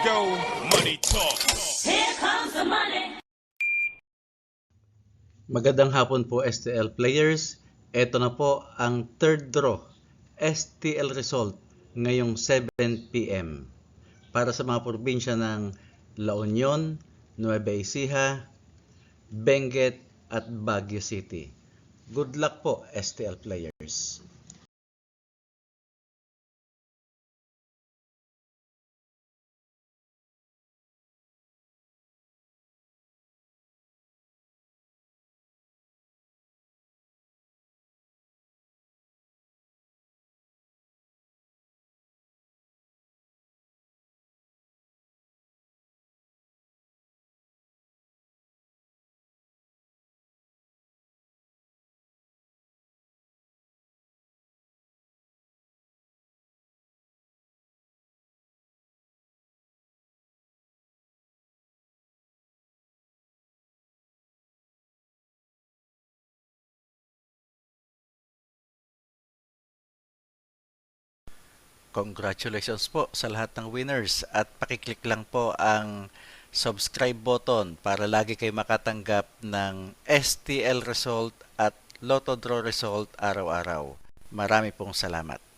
go, money talk. Here comes the money. Magandang hapon po STL players. Ito na po ang third draw STL result ngayong 7 PM para sa mga probinsya ng La Union, Nueva Ecija, Benguet at Baguio City. Good luck po STL players. Congratulations po sa lahat ng winners at pakiclick lang po ang subscribe button para lagi kayo makatanggap ng STL result at Lotto Draw result araw-araw. Marami pong salamat.